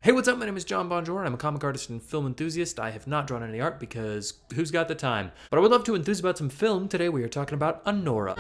Hey, what's up? My name is John Bonjour. I'm a comic artist and film enthusiast. I have not drawn any art because who's got the time? But I would love to enthuse about some film. Today we are talking about Anora.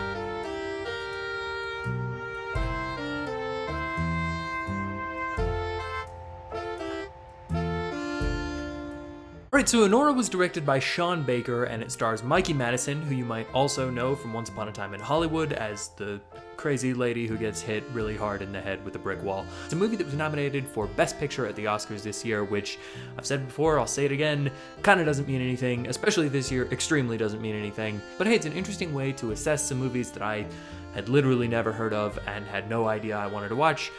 Alright, so Anora was directed by Sean Baker, and it stars Mikey Madison, who you might also know from Once Upon a Time in Hollywood as the crazy lady who gets hit really hard in the head with a brick wall. It's a movie that was nominated for Best Picture at the Oscars this year, which I've said before, I'll say it again, kinda doesn't mean anything, especially this year, extremely doesn't mean anything. But hey, it's an interesting way to assess some movies that I had literally never heard of and had no idea I wanted to watch,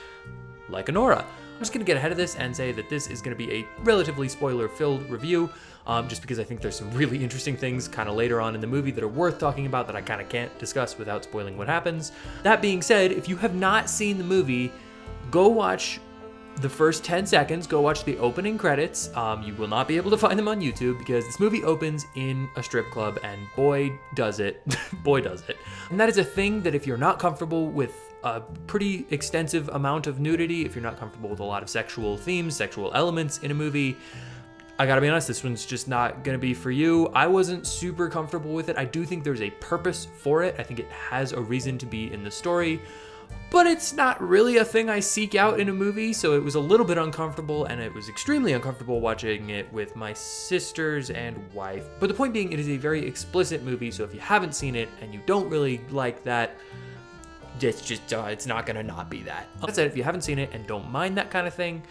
like Anora. I'm just gonna get ahead of this and say that this is gonna be a relatively spoiler-filled review, just because I think there's some really interesting things kind of later on in the movie that are worth talking about that I kind of can't discuss without spoiling what happens. That being said, if you have not seen the movie, go watch the first 10 seconds, go watch the opening credits. You will not be able to find them on YouTube because this movie opens in a strip club and boy does it, boy does it. And that is a thing that if you're not comfortable with a pretty extensive amount of nudity, if you're not comfortable with a lot of sexual themes, sexual elements in a movie, I gotta be honest, this one's just not gonna be for you. I wasn't super comfortable with it. I do think there's a purpose for it. I think it has a reason to be in the story, but it's not really a thing I seek out in a movie, so it was a little bit uncomfortable, and it was extremely uncomfortable watching it with my sisters and wife. But the point being, it is a very explicit movie, so if you haven't seen it and you don't really like that, it's just, it's not gonna not be that. That said, if you haven't seen it and don't mind that kind of thing,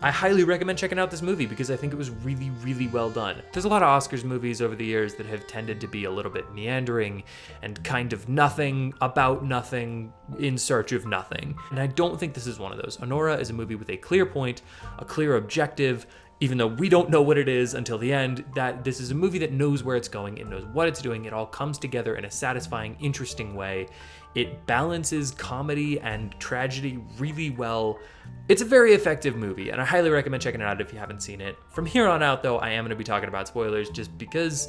I highly recommend checking out this movie because I think it was really, really well done. There's a lot of Oscars movies over the years that have tended to be a little bit meandering and kind of nothing about nothing in search of nothing. And I don't think this is one of those. Anora is a movie with a clear point, a clear objective, even though we don't know what it is until the end, that this is a movie that knows where it's going, it knows what it's doing, it all comes together in a satisfying, interesting way. It balances comedy and tragedy really well. It's a very effective movie, and I highly recommend checking it out if you haven't seen it. From here on out, though, I am going to be talking about spoilers just because,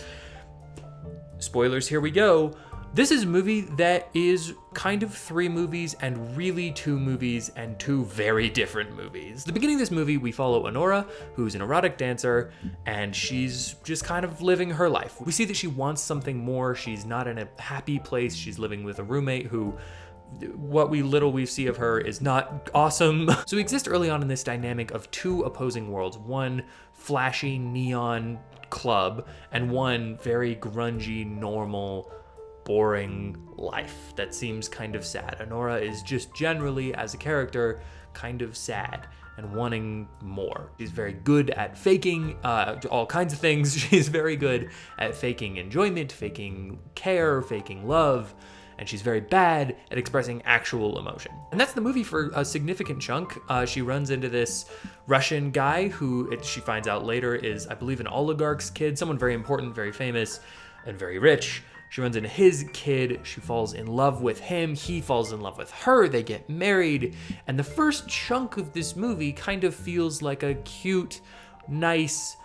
spoilers, here we go. This is a movie that is kind of 3 movies and really 2 movies and 2 very different movies. At the beginning of this movie, we follow Anora, who's an erotic dancer, and she's just kind of living her life. We see that she wants something more. She's not in a happy place. She's living with a roommate who, what we see of her is not awesome. So we exist early on in this dynamic of 2 opposing worlds, one flashy neon club and one very grungy, normal, boring life that seems kind of sad. Anora is just generally, as a character, kind of sad and wanting more. She's very good at faking all kinds of things. She's very good at faking enjoyment, faking care, faking love, and she's very bad at expressing actual emotion. And that's the movie for a significant chunk. She runs into this Russian guy who she finds out later is, I believe, an oligarch's kid, someone very important, very famous, and very rich. She runs into his kid, she falls in love with him, he falls in love with her, they get married, and the first chunk of this movie kind of feels like a cute, nice,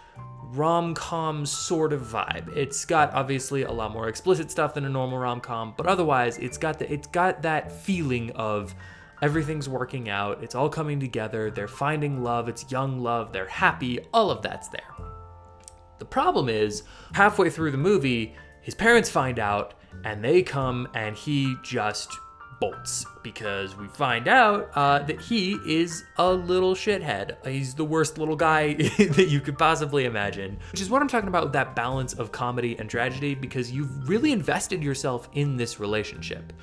rom-com sort of vibe. It's got obviously a lot more explicit stuff than a normal rom-com, but otherwise it's got that feeling of everything's working out, it's all coming together, they're finding love, it's young love, they're happy, all of that's there. The problem is, halfway through the movie, his parents find out, and they come, and he just bolts, because we find out that he is a little shithead. He's the worst little guy that you could possibly imagine, which is what I'm talking about with that balance of comedy and tragedy, because you've really invested yourself in this relationship.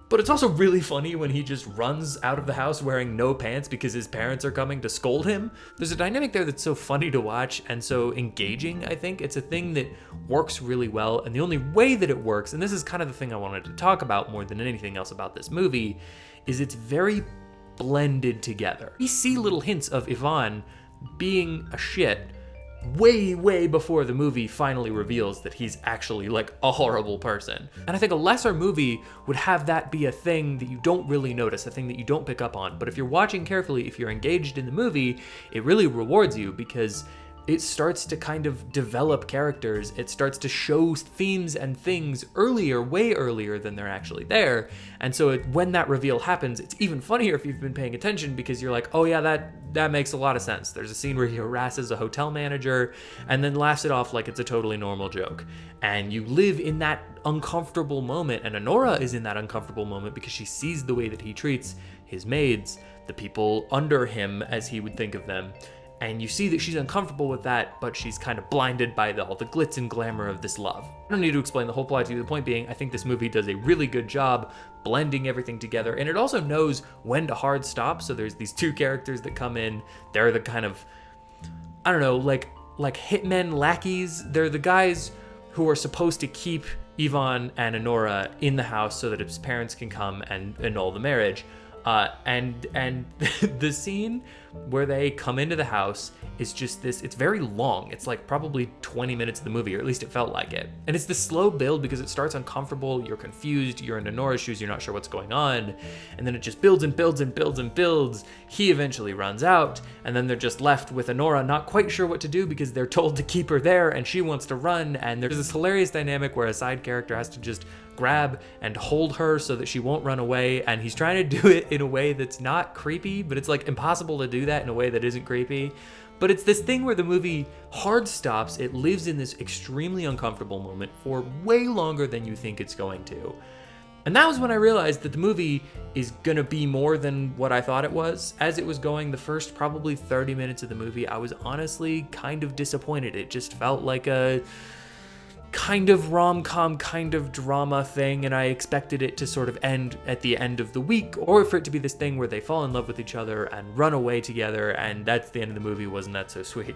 But it's also really funny when he just runs out of the house wearing no pants because his parents are coming to scold him. There's a dynamic there that's so funny to watch and so engaging, I think. It's a thing that works really well, and the only way that it works, and this is kind of the thing I wanted to talk about more than anything else about this movie, is it's very blended together. We see little hints of Ivan being a shit way before the movie finally reveals that he's actually like a horrible person. And I think a lesser movie would have that be a thing that you don't really notice, a thing that you don't pick up on. But if you're watching carefully, if you're engaged in the movie, it really rewards you because it starts to kind of develop characters. It starts to show themes and things earlier, way earlier than they're actually there. And so when that reveal happens, it's even funnier if you've been paying attention, because you're like, oh yeah, that makes a lot of sense. There's a scene where he harasses a hotel manager and then laughs it off like it's a totally normal joke. And you live in that uncomfortable moment, and Anora is in that uncomfortable moment because she sees the way that he treats his maids, the people under him as he would think of them. And you see that she's uncomfortable with that, but she's kind of blinded by all the glitz and glamour of this love. I don't need to explain the whole plot to you. The point being, I think this movie does a really good job blending everything together, and it also knows when to hard stop. So there's these two characters that come in. They're the kind of, I don't know, like hitmen lackeys. They're the guys who are supposed to keep Ivan and Anora in the house so that his parents can come and annul the marriage. And the scene where they come into the house is just this, it's very long. It's like probably 20 minutes of the movie, or at least it felt like it. And it's this slow build because it starts uncomfortable, you're confused, you're in Anora's shoes, you're not sure what's going on. And then it just builds and builds and builds and builds. He eventually runs out, and then they're just left with Anora not quite sure what to do because they're told to keep her there and she wants to run. And there's this hilarious dynamic where a side character has to just grab and hold her so that she won't run away, and he's trying to do it in a way that's not creepy, but it's like impossible to do that in a way that isn't creepy. But it's this thing where the movie hard stops, it lives in this extremely uncomfortable moment for way longer than you think it's going to. And that was when I realized that the movie is gonna be more than what I thought it was. As it was going, the first probably 30 minutes of the movie, I was honestly kind of disappointed. It just felt like a kind of rom-com, kind of drama thing, and I expected it to sort of end at the end of the week, or for it to be this thing where they fall in love with each other and run away together, and that's the end of the movie. Wasn't that so sweet?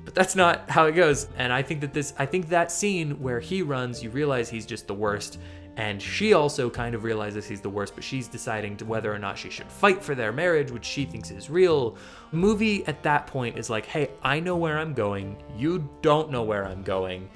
But that's not how it goes. And I think that scene where he runs, you realize he's just the worst, and she also kind of realizes he's the worst, but she's deciding to whether or not she should fight for their marriage, which she thinks is real. The movie at that point is like, hey, I know where I'm going, you don't know where I'm going.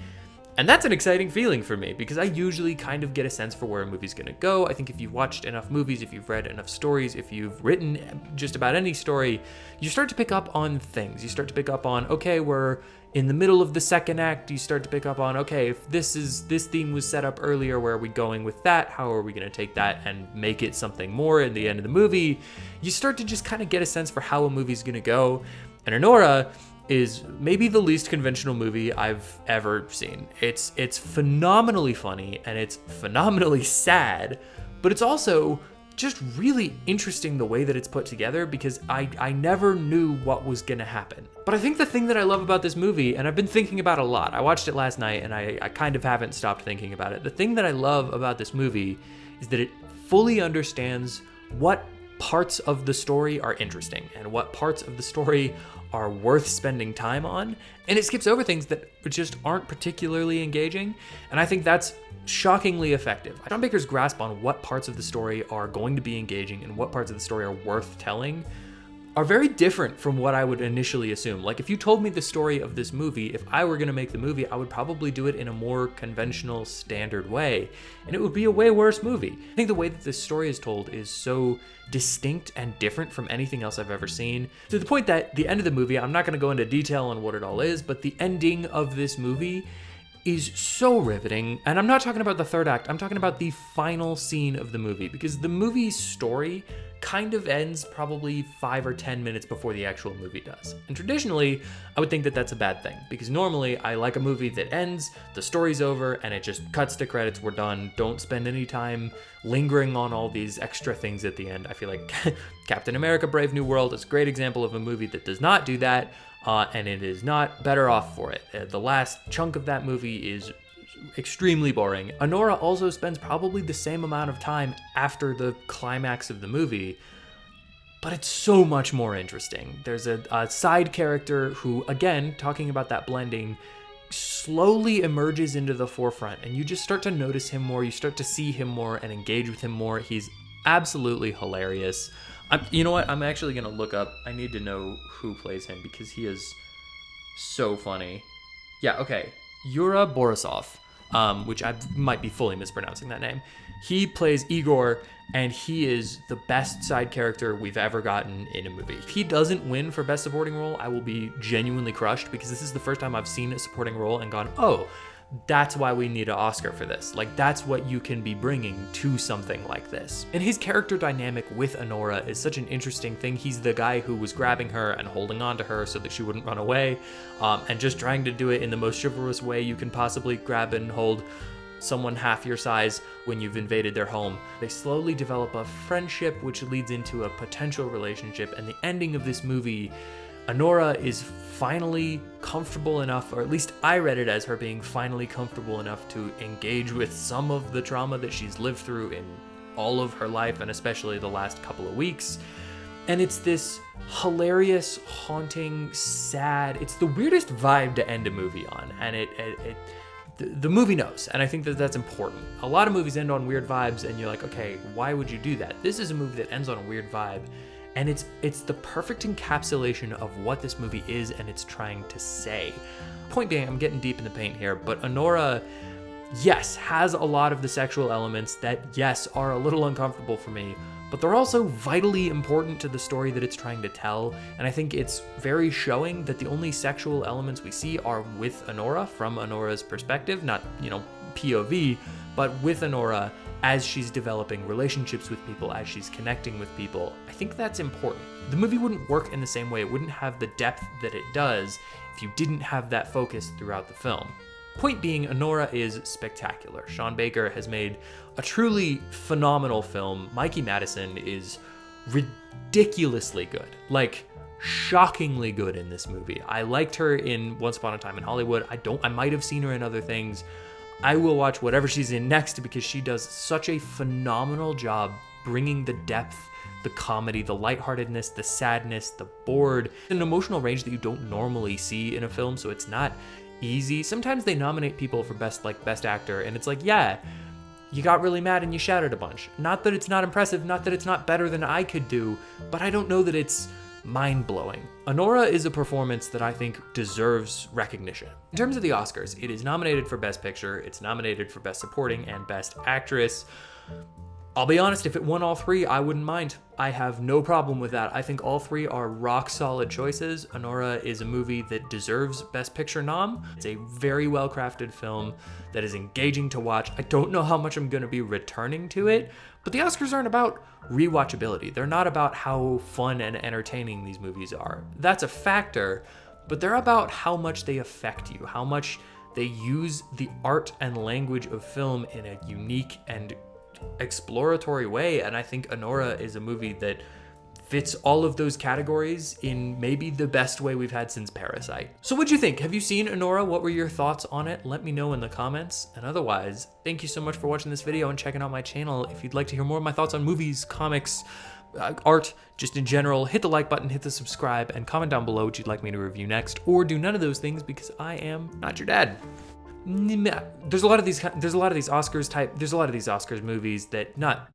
And that's an exciting feeling for me, because I usually kind of get a sense for where a movie's gonna go. I think if you've watched enough movies, if you've read enough stories, if you've written just about any story, you start to pick up on things. You start to pick up on, okay, we're in the middle of the second act. You start to pick up on, okay, if this theme was set up earlier, where are we going with that? How are we gonna take that and make it something more in the end of the movie? You start to just kind of get a sense for how a movie's gonna go. And Anora is maybe the least conventional movie I've ever seen. It's phenomenally funny, and it's phenomenally sad, but it's also just really interesting the way that it's put together, because I never knew what was gonna happen. But I think the thing that I love about this movie, and I've been thinking about a lot, I watched it last night and I kind of haven't stopped thinking about it. The thing that I love about this movie is that it fully understands what parts of the story are interesting and what parts of the story are worth spending time on, and it skips over things that just aren't particularly engaging, and I think that's shockingly effective. John Baker's grasp on what parts of the story are going to be engaging and what parts of the story are worth telling are very different from what I would initially assume. Like, if you told me the story of this movie, if I were gonna make the movie, I would probably do it in a more conventional, standard way, and it would be a way worse movie. I think the way that this story is told is so distinct and different from anything else I've ever seen, to the point that the end of the movie, I'm not gonna go into detail on what it all is, but the ending of this movie is so riveting. And I'm not talking about the third act, I'm talking about the final scene of the movie, because the movie's story kind of ends probably 5 or 10 minutes before the actual movie does. And traditionally, I would think that that's a bad thing, because normally I like a movie that ends, the story's over, and it just cuts to credits, we're done. Don't spend any time lingering on all these extra things at the end. I feel like Captain America Brave New World is a great example of a movie that does not do that, and it is not better off for it. The last chunk of that movie is extremely boring. Anora also spends probably the same amount of time after the climax of the movie, but it's so much more interesting. There's a side character who, again, talking about that blending, slowly emerges into the forefront, and you just start to notice him more, you start to see him more and engage with him more. He's absolutely hilarious. You know what? I'm actually gonna look up, I need to know who plays him, because he is so funny. Yeah, okay. Yura Borisov which I might be fully mispronouncing that name. He plays Igor, and he is the best side character we've ever gotten in a movie. If he doesn't win for Best Supporting Role, I will be genuinely crushed, because this is the first time I've seen a supporting role and gone, oh, that's why we need an Oscar for this. Like, that's what you can be bringing to something like this. And his character dynamic with Anora is such an interesting thing. He's the guy who was grabbing her and holding on to her so that she wouldn't run away, and just trying to do it in the most chivalrous way you can possibly grab and hold someone half your size when you've invaded their home. They slowly develop a friendship, which leads into a potential relationship, and the ending of this movie, Anora is finally comfortable enough, or at least I read it as her being finally comfortable enough to engage with some of the trauma that she's lived through in all of her life, and especially the last couple of weeks. And it's this hilarious, haunting, sad, it's the weirdest vibe to end a movie on, and the movie knows, and I think that that's important. A lot of movies end on weird vibes, and you're like, okay, why would you do that? This is a movie that ends on a weird vibe, and it's the perfect encapsulation of what this movie is and it's trying to say. Point being, I'm getting deep in the paint here, but Anora, yes, has a lot of the sexual elements that, yes, are a little uncomfortable for me, but they're also vitally important to the story that it's trying to tell. And I think it's very showing that the only sexual elements we see are with Anora, from Anora's perspective, not, POV, but with Anora as she's developing relationships with people, as she's connecting with people. I think that's important. The movie wouldn't work in the same way. It wouldn't have the depth that it does if you didn't have that focus throughout the film. Point being, Anora is spectacular. Sean Baker has made a truly phenomenal film. Mikey Madison is ridiculously good, like shockingly good in this movie. I liked her in Once Upon a Time in Hollywood. I might have seen her in other things. I will watch whatever she's in next, because she does such a phenomenal job bringing the depth, the comedy, the lightheartedness, the sadness, the bored, an emotional range that you don't normally see in a film, so it's not easy. Sometimes they nominate people for best actor, and it's like, yeah, you got really mad and you shouted a bunch. Not that it's not impressive, not that it's not better than I could do, but I don't know that it's mind-blowing. Anora is a performance that I think deserves recognition. In terms of the Oscars, it is nominated for Best Picture, it's nominated for Best Supporting and Best Actress. I'll be honest, if it won all three, I wouldn't mind. I have no problem with that. I think all three are rock solid choices. Anora is a movie that deserves Best Picture nom. It's a very well-crafted film that is engaging to watch. I don't know how much I'm gonna be returning to it, but the Oscars aren't about rewatchability. They're not about how fun and entertaining these movies are. That's a factor, but they're about how much they affect you, how much they use the art and language of film in a unique and exploratory way. And I think Anora is a movie that fits all of those categories in maybe the best way we've had since Parasite. So what'd you think? Have you seen Anora? What were your thoughts on it? Let me know in the comments. And otherwise, thank you so much for watching this video and checking out my channel. If you'd like to hear more of my thoughts on movies, comics, art, just in general, hit the like button, hit the subscribe, and comment down below what you'd like me to review next, or do none of those things because I am not your dad. There's a lot of these Oscars movies that, not